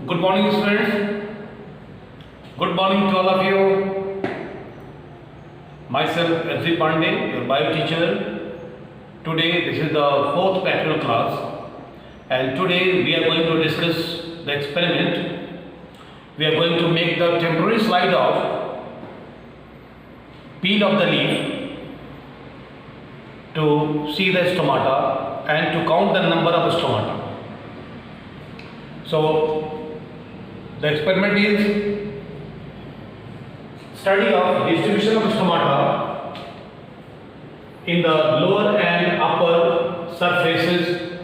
Good morning, students. Good morning to all of you. Myself, S.D. Pandey, your bio teacher. Today, this is the fourth practical class, and today we are going to discuss the experiment. We are going to make the temporary slide of peel of the leaf to see the stomata and to count the number of stomata. So, the experiment is study of distribution of stomata in the lower and upper surfaces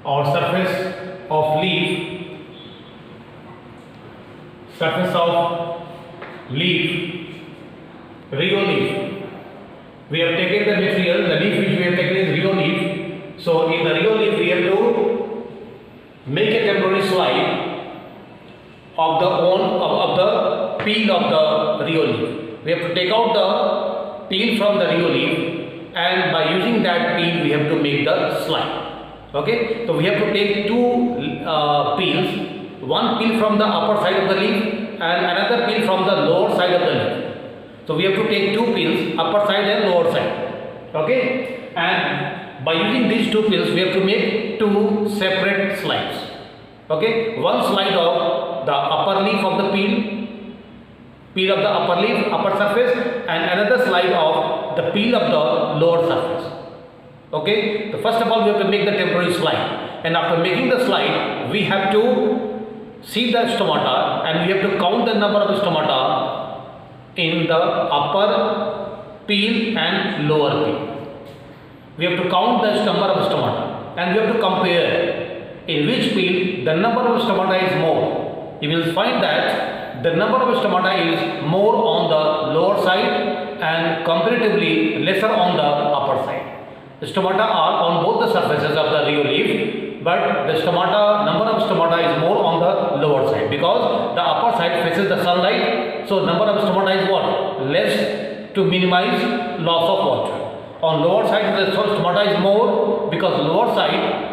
or surface of leaf, Rio leaf. We have taken the material, the leaf which we have taken is Rio leaf. So in the Rio leaf we have to make a temporary slide of the peel of the Rio leaf. We have to take out the peel from the Rio leaf, and by using that peel we have to make the slide. Okay, so we have to take two peels, one peel from the upper side of the leaf and another peel from the lower side of the leaf. So we have to take two peels, upper side and lower side. Okay, and by using these two peels we have to make two separate slides. Okay, one slide of the upper leaf of the peel of the upper leaf, upper surface, and another slide of the peel of the lower surface. Okay, so first of all we have to make the temporary slide, and after making the slide we have to see the stomata and we have to count the number of stomata in the upper peel and lower peel. We have to count the number of stomata and we have to compare in which peel the number of stomata is more. You will find that the number of stomata is more on the lower side and comparatively lesser on the upper side. The stomata are on both the surfaces of the Rio leaf, but the number of stomata is more on the lower side because the upper side faces the sunlight. So number of stomata is what? Less, to minimize loss of water. On lower side the stomata is more because lower side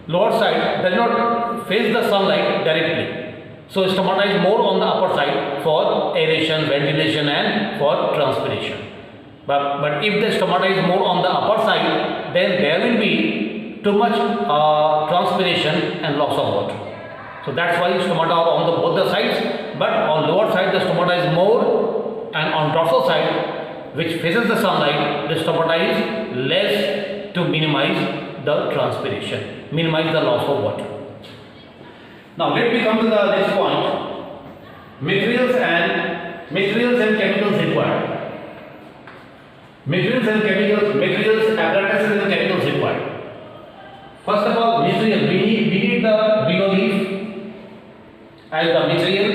does not face the sunlight directly. So stomata is more on the upper side for aeration, ventilation and for transpiration. But if the stomata is more on the upper side, then there will be too much transpiration and loss of water. So that's why stomata are on both the sides, but on lower side the stomata is more, and on dorsal side which faces the sunlight the stomata is less to minimize the transpiration, minimize the loss of water. Now let me come to the next point, materials and chemicals required. Materials, apparatuses and chemicals required. First of all, material, we need the Rio leaf as the material,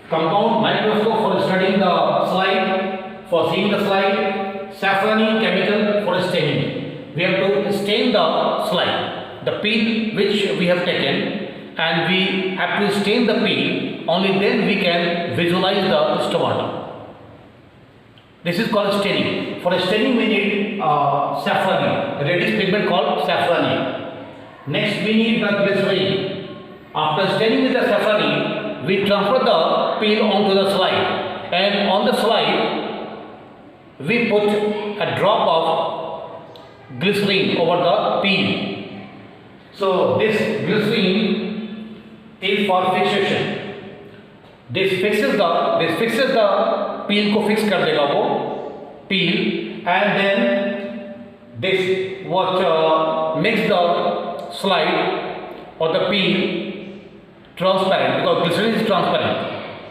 compound microscope for studying the slide, for seeing the slide, safrani chemical for staining. We have to stain the slide, the peel which we have taken, and we have to stain the peel, only then we can visualize the stomata. This is called staining. For staining we need safrani, reddish pigment called safrani. Next we need the glycerin. After staining with the safrani, we transfer the peel onto the slide, and on the slide we put a drop of glycerin over the peel. So this glycerin is for fixation. This fixes the peel को fix कर देगा वो peel, and then this makes the slide or the peel transparent because glycerin is transparent.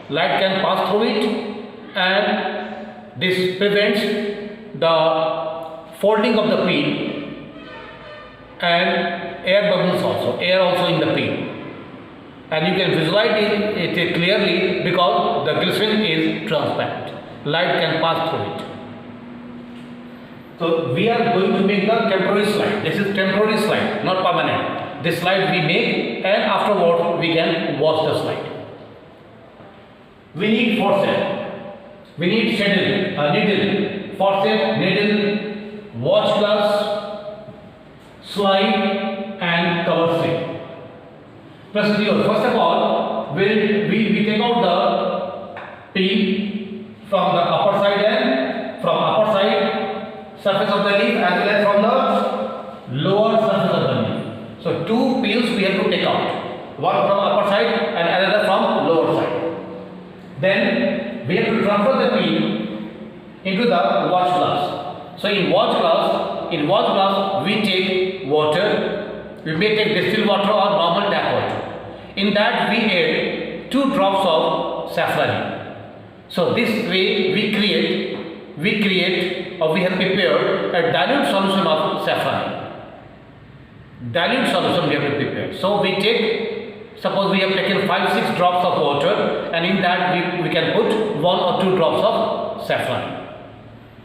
Light can pass through it, and this prevents the folding of the peel and air bubbles also, air also in the peel. And you can visualize it clearly because the glycerin is transparent. Light can pass through it. So we are going to make the temporary slide. This is temporary slide, not permanent. This slide we make, and afterward we can wash the slide. We need forceps. We need needle, forceps, needle, watch glass, slide and cover slip. procedure. First of all, we take out the peel from the upper side and from upper side surface of the leaf as well as from the lower surface of the leaf. So two peels we have to take out, one from upper side and another from lower side. Then we have to transfer the peel into the watch glass. So in watch glass we take water. We may take distilled water or normal tap water. In that we add 2 drops of saffron. So this way we create or we have prepared a dilute solution of saffron. Dilute solution we have to prepare. So we take, suppose we have taken 5-6 drops of water, and in that we can put 1 or 2 drops of saffron.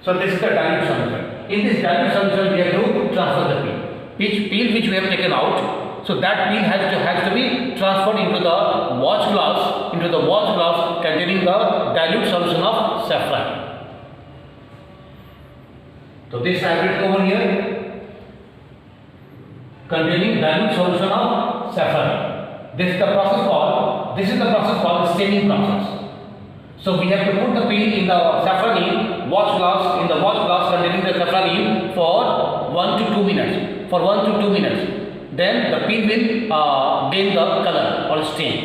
So this is the dilute solution. In this dilute solution we have to transfer the peel. Each peel which we have taken out, so that peel has to be transferred into the watch glass containing the dilute solution of saffron. So this I have written over here, containing dilute solution of saffron. This is the process called staining process. So we have to put the peel in the saffron watch glass containing the saffron for 1 to 2 minutes. Then the peel will gain the color or stain.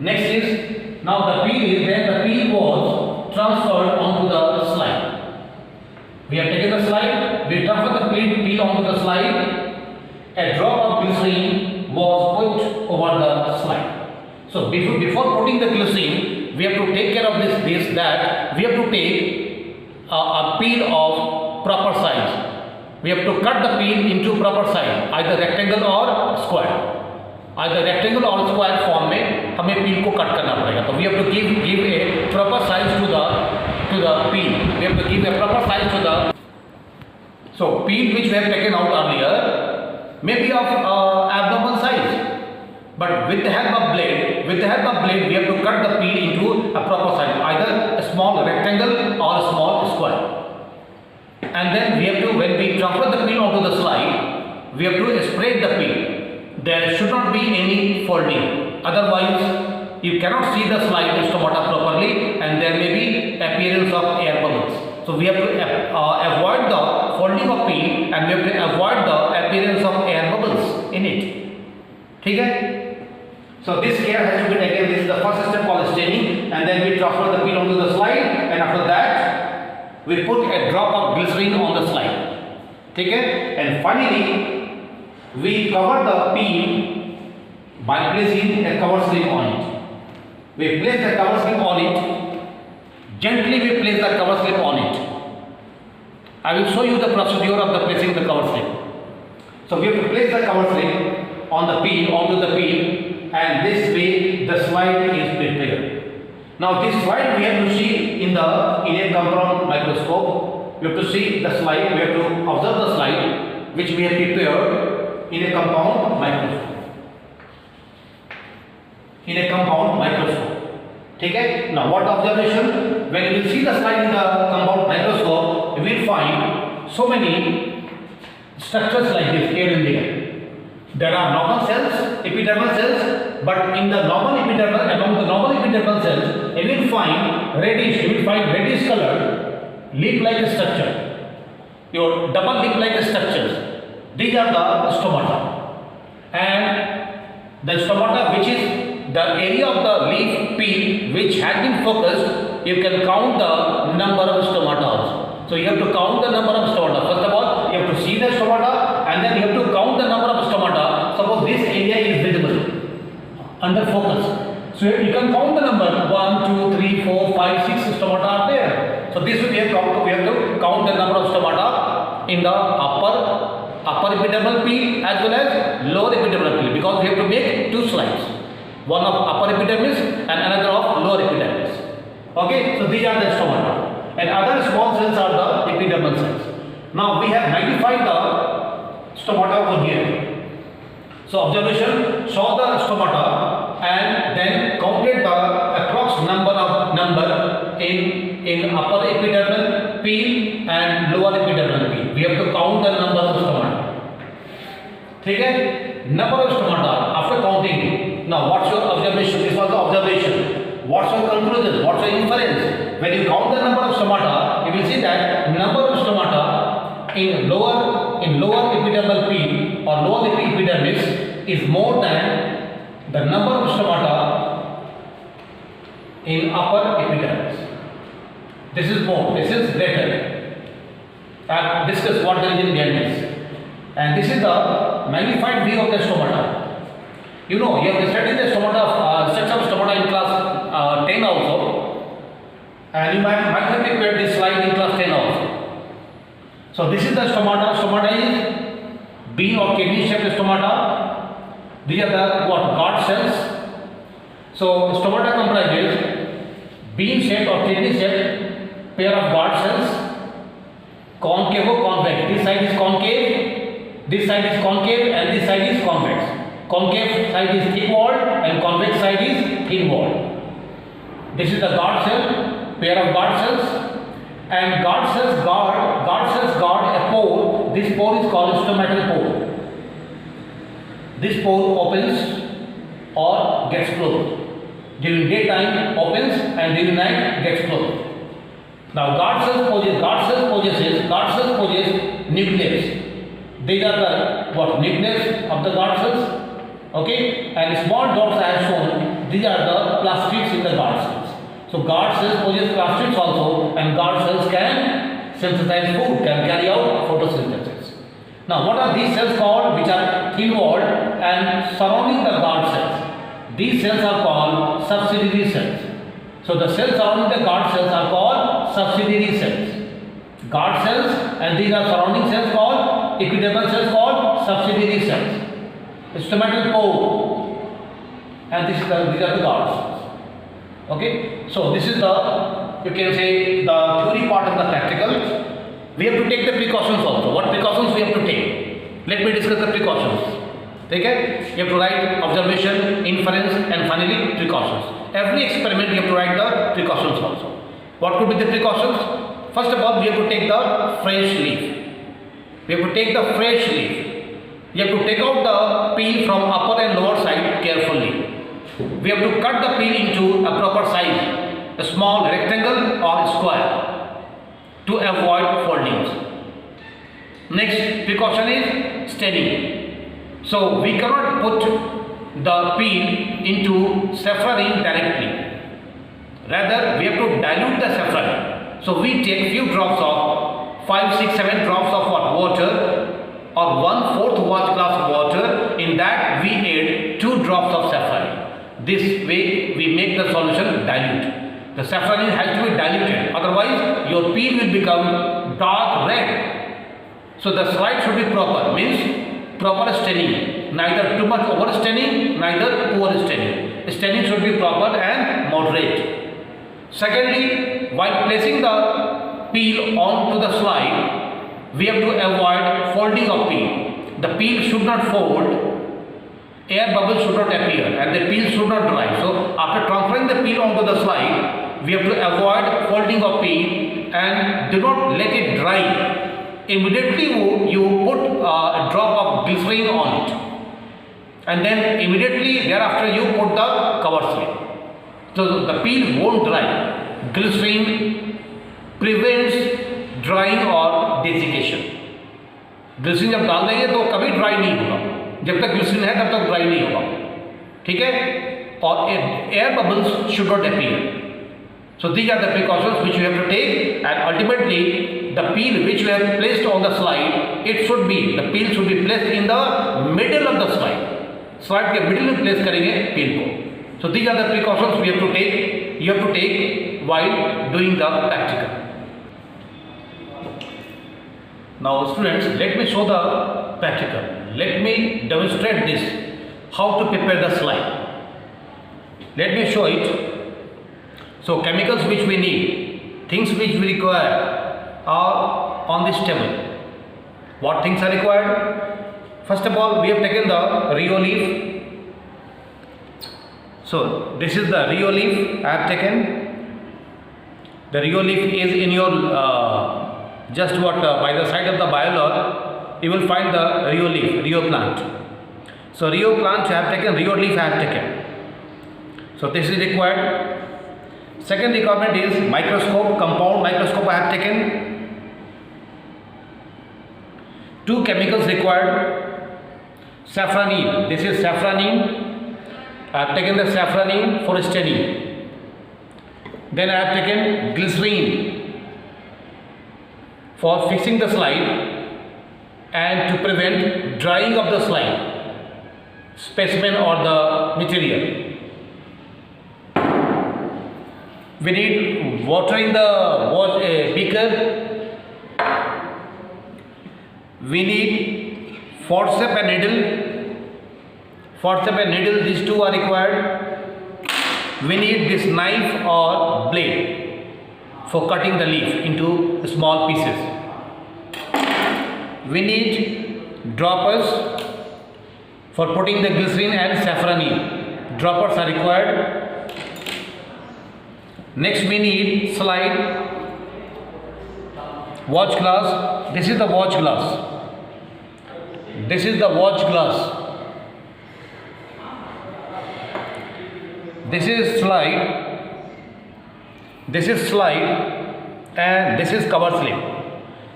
Next is, now the peel was transferred onto the slide. We have taken the slide, we transfer the peel onto the slide. A drop of glycerin was put over the slide. So before putting the glycerin, we have to take care of that we have to take a peel of proper size. We have to cut the peel into proper size, either rectangle or square. Either rectangle or square form में हमें peel को cut करना पड़ेगा. So we have to give a proper size to the peel. We have to give a proper size to the. So peel which we have taken out earlier may be of abnormal size, but with the help of blade we have to cut the peel into a proper size, either a small rectangle or a small square. And then we have to, when we transfer the peel onto the slide, we have to spread the peel. There should not be any folding. Otherwise, you cannot see the slide stomata properly, and there may be appearance of air bubbles. So we have to avoid the folding of peel, and we have to avoid the appearance of air bubbles in it. Okay? So this care has to be taken. This is the first step called staining, and then we transfer the peel onto the slide, and after that we put a drop of glycerin on the slide. Okay? And finally, we cover the peel by placing a cover slip on it. We place the cover slip on it. Gently we place the cover slip on it. I will show you the procedure of the placing the cover slip. So we have to place the cover slip on the peel, onto the peel, and this way the slide is prepared. Now this slide we have to see in a compound microscope. We have to see the slide, we have to observe the slide which we have prepared in a compound microscope. Okay? Now what observation? When you will see the slide in the compound microscope, you will find so many structures like this here and there. There are normal cells, epidermal cells, but in the among the normal epidermal cells, you will find reddish colored leaf-like structure. Your double leaf-like structures. These are the stomata. And the stomata, which is the area of the leaf peel which has been focused, you can count the number of stomata also. So you have to count the number of stomata. First of all, you have to see the stomata, and then you have to count the number of stomata. Suppose this area is visible under focus. So you can count the number 1, 2, 3, 4, 5, 6 stomata are there. So this we have to count the number of stomata in the upper epidermal peel as well as lower epidermal peel, because we have to make 2 slides, one of upper epidermis and another of lower epidermis. Okay, so these are the stomata, and other small cells are the epidermal cells. Now we have magnified the stomata over here. So observation, saw the stomata and then counted the approx number in upper epidermal peel and lower epidermal peel. We have to count the number of stomata. Okay? Number of stomata after counting Now what's your observation? This was the observation. What's your conclusion? What's your inference? When you count the number of stomata, you will see that number of stomata in lower epidermal peel or lower epidermis is more than the number of stomata in upper epidermis. This is more. This is greater. I've discussed what the reason behind this. And this is the magnified view of the stomata. You know, you have studied the stomata, sets of stomata in class 10 also. And you might have prepared this slide in class 10 also. So this is the stomata. Stomata is bean or kidney shaped stomata. These are the guard cells. So stomata comprises bean shaped or kidney shaped pair of guard cells. Concave or convex. This side is concave, this side is concave, and this side is convex. Concave side is thick walled and convex side is thin walled. This is the guard cell, pair of guard cells, and guard cells guard a pore. This pore is called stomatal pore. This pore opens or gets closed. During daytime opens and during night gets closed. Now guard cells possess nucleus. These are the nucleus of the guard cells. Okay, and small dots I have shown. These are the plastids in the guard cells. So guard cells possess plastids also, and guard cells can synthesize food, can carry out photosynthesis. Now what are these cells called, which are thin walled and surrounding the guard cells? These cells are called subsidiary cells. So the cells surrounding the guard cells are called subsidiary cells. Guard cells, and these are surrounding cells called epidermal cells called subsidiary cells. Stomatal pore, and these are the guard cells. Okay, so this is the, you can say, the theory part of the practical. We have to take the precautions also. What precautions we have to take? Let me discuss the precautions. Okay, you have to write observation, inference, and finally precautions. Every experiment you have to write the precautions also. What could be the precautions? First of all, we have to take the fresh leaf. We have to take the fresh leaf. You have to take out the peel from upper and lower side carefully. We have to cut the peel into a proper size, a small rectangle or square, to avoid foldings. Next precaution is staining. So we cannot put the peel into saffron directly. Rather, we have to dilute the saffron. So we take few drops of 5, 6, 7 drops of water, or 1/4 watt glass of water. In that we add 2 drops of saffron. This way we make the solution dilute. The saffron has to be diluted, otherwise your peel will become dark red. So the slide should be proper, means proper staining, neither too much over staining, neither poor staining. Staining should be proper and moderate. Secondly, while placing the peel onto the slide, we have to avoid folding of peel. The peel should not fold, air bubbles should not appear, and the peel should not dry. So after transferring the peel onto the slide, we have to avoid folding of peel and do not let it dry. Immediately you put a drop of glycerin on it, and then immediately thereafter you put the cover slip. So the peel won't dry. Glycerin prevents drawing और desiccation. Glycerine जब डाल देंगे तो कभी dry नहीं होगा. जब तक ग्लिसरीन है तब तक ड्राई नहीं होगा. ठीक है. और air bubbles should not appear. So these are the precautions which you have to take, and ultimately the peel which you have placed on the slide, the peel should be placed in the middle of the slide. Slide के middle में place करेंगे peel को. So these are the precautions we have to take. You have to take while doing the practical. Now students, let me show the practical. Let me demonstrate this, how to prepare the slide. Let me show it. So chemicals which we need, things which we require are on this table. What things are required? First of all, we have taken the Rio leaf. So this is the Rio leaf I have taken. The Rio leaf is in your by the side of the biolog, you will find the Rio leaf, Rio plant. So Rio plant I have taken, Rio leaf I have taken. So this is required. Second requirement is microscope, compound microscope I have taken. 2 chemicals required. Safranine, this is safranine. I have taken the safranine for staining. Then I have taken glycerine for fixing the slide and to prevent drying of the slide, specimen or the material. We need water in the beaker. We need forceps and needle. Forceps and needle, these two are required. We need this knife or blade for cutting the leaf into small pieces. We need droppers for putting the glycerine and safranine. Droppers are required. Next we need slide, watch glass. This is the watch glass. This is the watch glass. This is slide. This is slide and this is cover slip.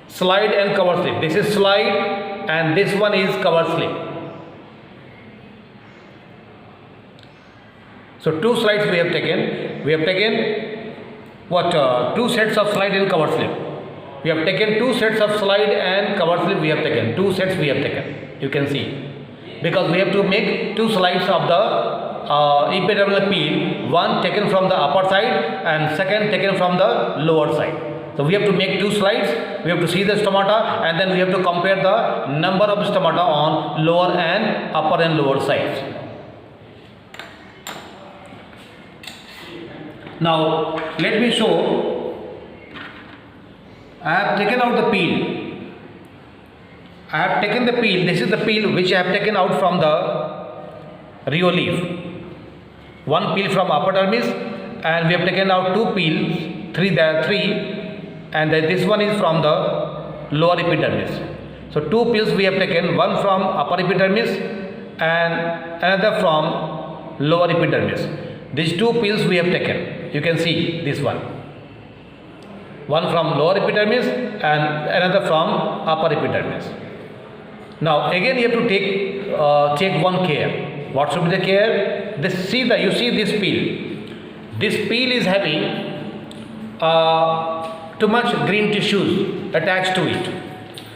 Slide and cover slip. This is slide and this one is cover slip. So 2 slides we have taken. We have taken 2 sets of slide and cover slip. We have taken 2 sets of slide and cover slip. We have taken 2 sets. We have taken. You can see, because we have to make 2 slides of the epidermal peel. One taken from the upper side and second taken from the lower side. So we have to make 2 slides. We have to see the stomata and then we have to compare the number of stomata on lower and upper and lower sides. Now let me show. I have taken out the peel. I have taken the peel. This is the peel which I have taken out from the Rio leaf. 1 peel from epidermis and we have taken out 2 peels. 3 there are 3, and this one is from the lower epidermis. So 2 peels we have taken, one from upper epidermis and another from lower epidermis. These 2 peels we have taken. You can see this one from lower epidermis and another from upper epidermis. Now again you have to take one care. What should be the care? You see this peel. This peel is having too much green tissues attached to it.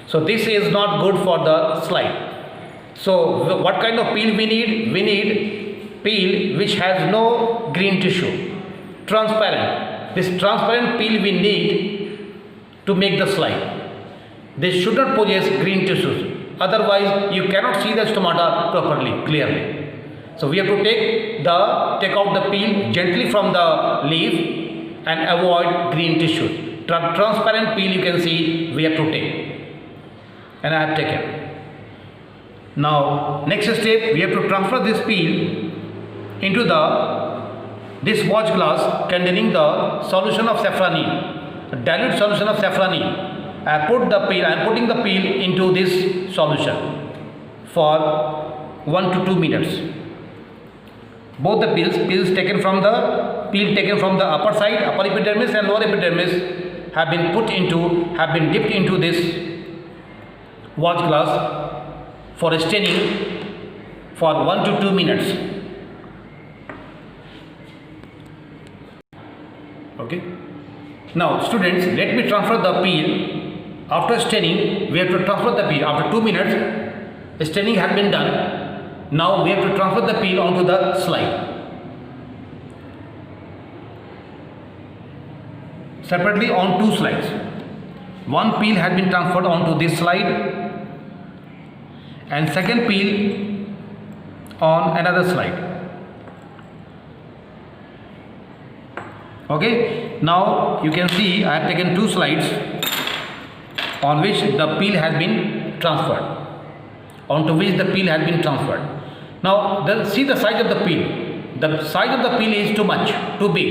So this is not good for the slide. So what kind of peel we need? We need peel which has no green tissue. Transparent. This transparent peel we need to make the slide. This should not possess green tissues. Otherwise, you cannot see the stomata properly, clearly. So we have to take out the peel gently from the leaf and avoid green tissues. Transparent peel you can see we have to take. And I have taken. Now, next step, we have to transfer this peel into this watch glass containing the solution of safranine, dilute solution of safranine. I am putting the peel into this solution for 1 to 2 minutes. Both the peels taken from the upper side, upper epidermis and lower epidermis have been dipped into this watch glass for staining for 1 to 2 minutes. Okay. Now students, let me transfer the peel. After staining, we have to transfer the peel. After 2 minutes, staining has been done. Now we have to transfer the peel onto the slide. Separately on 2 slides. One peel has been transferred onto this slide and second peel on another slide. Okay, now you can see I have taken 2 slides on which the peel has been transferred. Now see the size of the peel. The size of the peel is too big,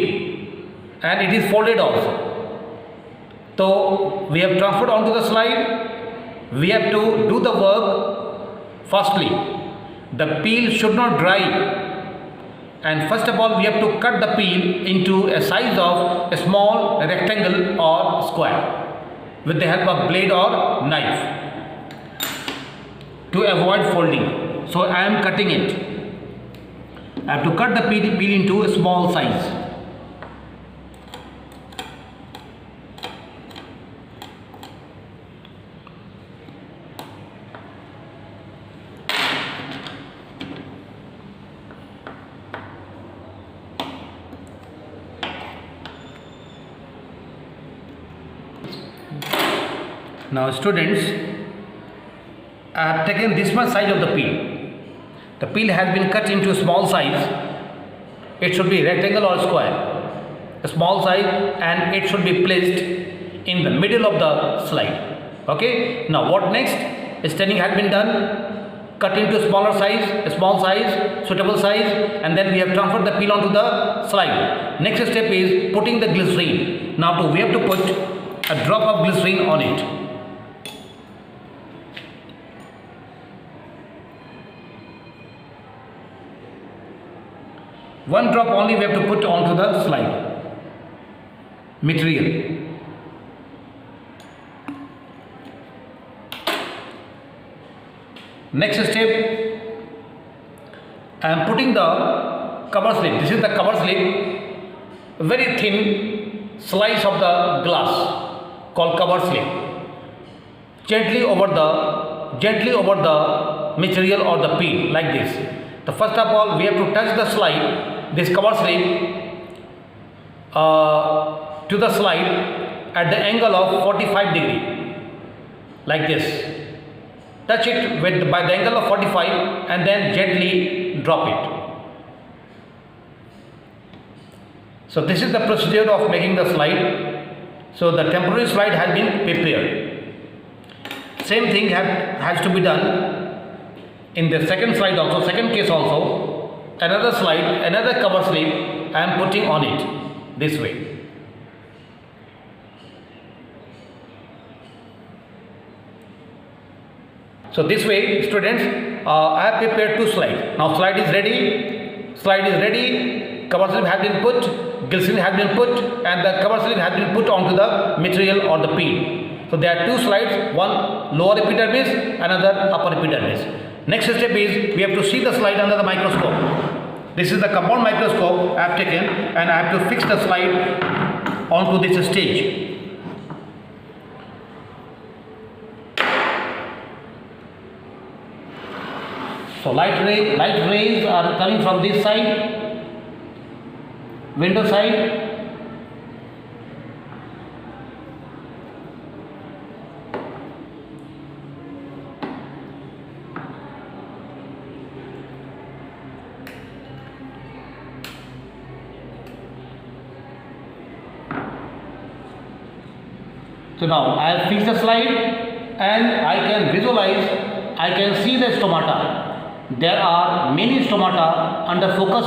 and it is folded also. So we have transferred onto the slide. We have to do the work firstly. the peel should not dry, and first of all we have to cut the peel into a size of a small rectangle or square with the help of blade or knife to avoid folding. So I am cutting it. I have to cut the peel into a small size. Now students, I have taken this much size of the peel. The peel has been cut into a small size. It should be rectangle or square, a small size, and it should be placed in the middle of the slide. Okay. Now what next? Staining has been done. Cut into smaller size, a small size, suitable size, and then we have transferred the peel onto the slide. Next step is putting the glycerine. Now we have to put a drop of glycerine on it. One drop only we have to put onto the slide material. Next step, I am putting the cover slip. This is the cover slip, very thin slice of the glass called cover slip. Gently over the material or the peel like this. The first of all we have to touch the slide, this cover slip to the slide at the angle of 45 degree like this. Touch it by the angle of 45 and then gently drop it. So this is the procedure of making the slide. So the temporary slide has been prepared. Same thing has to be done in the second slide also, second case also. Another slide, another cover slip I am putting on it this way. So this way students, I have prepared two slides. Now slide is ready, cover slip has been put, glycerine has been put, and the cover slip has been put onto the material or the peel. So there are two slides, one lower epidermis, another upper epidermis. Next step is we have to see the slide under the microscope. This is the compound microscope I have taken, and I have to fix the slide onto this stage. So light rays are coming from this side, window side. So now I have fixed the slide and I can visualize, I can see the stomata. There are many stomata under focus.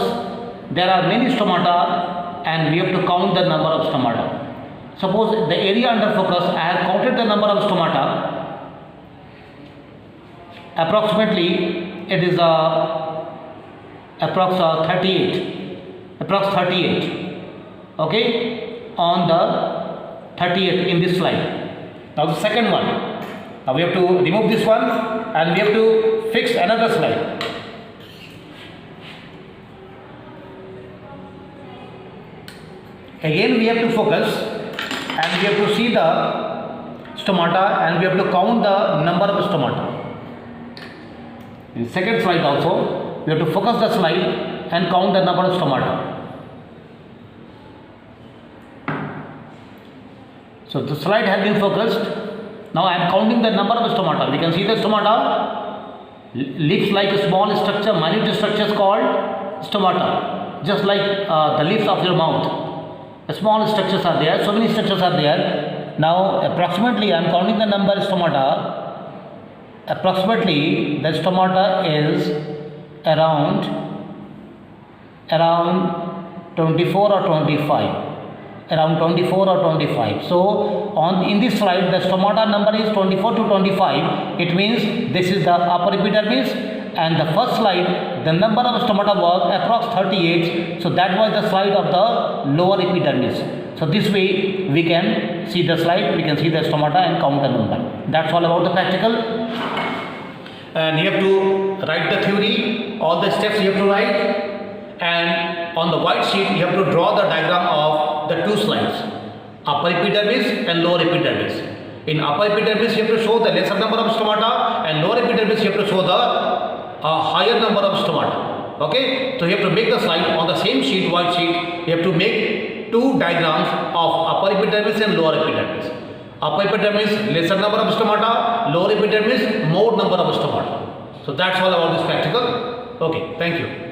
There are many stomata and we have to count the number of stomata. Suppose the area under focus, I have counted the number of stomata. Approximately it is approx 38. Okay, on the 38 in this slide. Now the second one. Now we have to remove this one and we have to fix another slide. Again we have to focus and we have to see the stomata and we have to count the number of stomata. In second slide also we have to focus the slide and count the number of stomata. So the slide has been focused. Now I am counting the number of stomata. We can see the stomata. Lips like a small structure, minute structures called stomata. Just like the lips of your mouth. Small structures are there. So many structures are there. Now approximately I am counting the number of stomata. Approximately the stomata is around 24 or 25. Around 24 or 25. So in this slide the stomata number is 24 to 25. It means this is the upper epidermis and the first slide, the number of stomata was approx 38. So that was the slide of the lower epidermis. So this way we can see the slide, we can see the stomata and count the number. That's all about the practical. And you have to write the theory, all the steps you have to write, and on the white sheet you have to draw the diagram of the two slides, upper epidermis and lower epidermis. In upper epidermis you have to show the lesser number of stomata, and lower epidermis you have to show the higher number of stomata. Okay, so you have to make the slide on the same sheet, white sheet. You have to make two diagrams of upper epidermis and lower epidermis. Upper epidermis, lesser number of stomata; lower epidermis, more number of stomata. So that's all about this practical. Okay, thank you.